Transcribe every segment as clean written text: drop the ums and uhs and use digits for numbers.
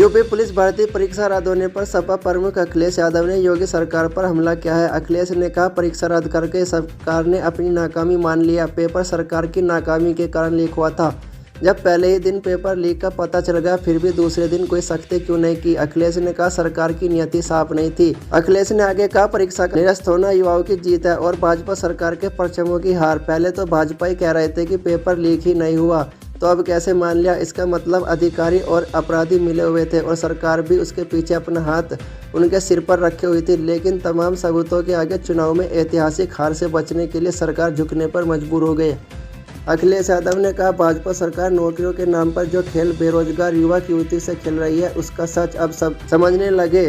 UP police भर्ती परीक्षा रद्द होने पर सपा प्रमुख अखिलेश यादव ने योगी सरकार पर हमला किया है। अखिलेश ने कहा, परीक्षा रद्द करके सरकार ने अपनी नाकामी मान लिया। पेपर सरकार की नाकामी के कारण लीक हुआ था। जब पहले ही दिन पेपर लीक का पता चल गया, फिर भी दूसरे दिन कोई सख्ती क्यों नहीं की। अखिलेश ने कहा, सरकार की नियति साफ नहीं थी। अखिलेश ने आगे कहा, परीक्षा का निरस्त होना युवाओं की जीत है और भाजपा सरकार के परचमों की हार। पहले तो भाजपा ही कह रहे थे कि पेपर लीक ही नहीं हुआ, तो अब कैसे मान लिया। इसका मतलब अधिकारी और अपराधी मिले हुए थे और सरकार भी उसके पीछे अपना हाथ उनके सिर पर रखे हुई थी। लेकिन तमाम सबूतों के आगे चुनाव में ऐतिहासिक हार से बचने के लिए सरकार झुकने पर मजबूर हो गई। अखिलेश यादव ने कहा, भाजपा सरकार नौकरियों के नाम पर जो खेल बेरोजगार युवा युवती से खेल रही है, उसका सच अब सब समझने लगे।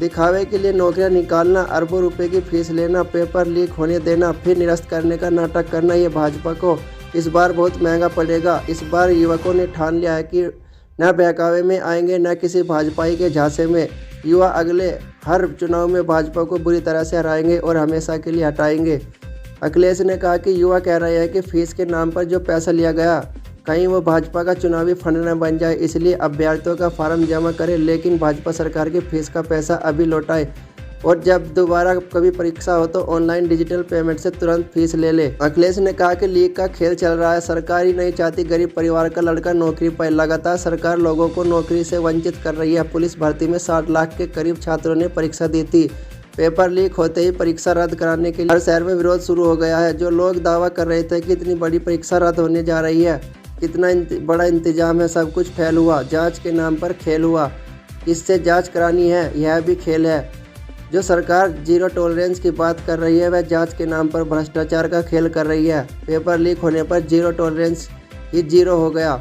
दिखावे के लिए नौकरियां निकालना, अरबों रुपए की फीस लेना, पेपर लीक होने देना, फिर निरस्त करने का नाटक करना, ये भाजपा को इस बार बहुत महंगा पड़ेगा। इस बार युवकों ने ठान लिया है कि न बहकावे में आएंगे, न किसी भाजपाई के झांसे में। युवा अगले हर चुनाव में भाजपा को बुरी तरह से हराएंगे और हमेशा के लिए हटाएंगे। अखिलेश ने कहा कि युवा कह रहे हैं कि फीस के नाम पर जो पैसा लिया गया, कहीं वो भाजपा का चुनावी फंड न बन जाए, इसलिए अभ्यर्थियों का फार्म जमा करें, लेकिन भाजपा सरकार की फीस का पैसा अभी लौटाए और जब दोबारा कभी परीक्षा हो तो ऑनलाइन डिजिटल पेमेंट से तुरंत फीस ले ले। अखिलेश ने कहा कि लीक का खेल चल रहा है। सरकार ही नहीं चाहती गरीब परिवार का लड़का नौकरी पाए। लगातार सरकार लोगों को नौकरी से वंचित कर रही है। पुलिस भर्ती में 60 लाख के करीब छात्रों ने परीक्षा दी थी। पेपर लीक होते ही परीक्षा रद्द कराने के लिए हर शहर में विरोध शुरू हो गया है। जो लोग दावा कर रहे थे कि इतनी बड़ी परीक्षा रद्द होने जा रही है, कितना बड़ा इंतजाम है, सब कुछ फेल हुआ। जांच के नाम पर खेल हुआ। किससे जांच करानी है, यह भी खेल है। जो सरकार जीरो टॉलरेंस की बात कर रही है, वह जांच के नाम पर भ्रष्टाचार का खेल कर रही है। पेपर लीक होने पर जीरो टॉलरेंस ही जीरो हो गया।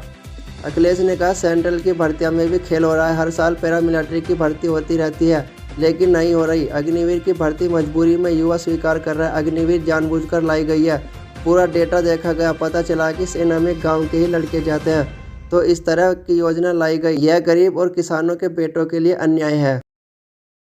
अखिलेश ने कहा, सेंट्रल की भर्तियों में भी खेल हो रहा है। हर साल पैरामिलिट्री की भर्ती होती रहती है, लेकिन नहीं हो रही। अग्निवीर की भर्ती मजबूरी में युवा स्वीकार कर रहा है। अग्निवीर जानबूझकर लाई गई है। पूरा डेटा देखा गया, पता चला कि सेना में गाँव के ही लड़के जाते हैं, तो इस तरह की योजना लाई गई। यह गरीब और किसानों के बेटों के लिए अन्याय है।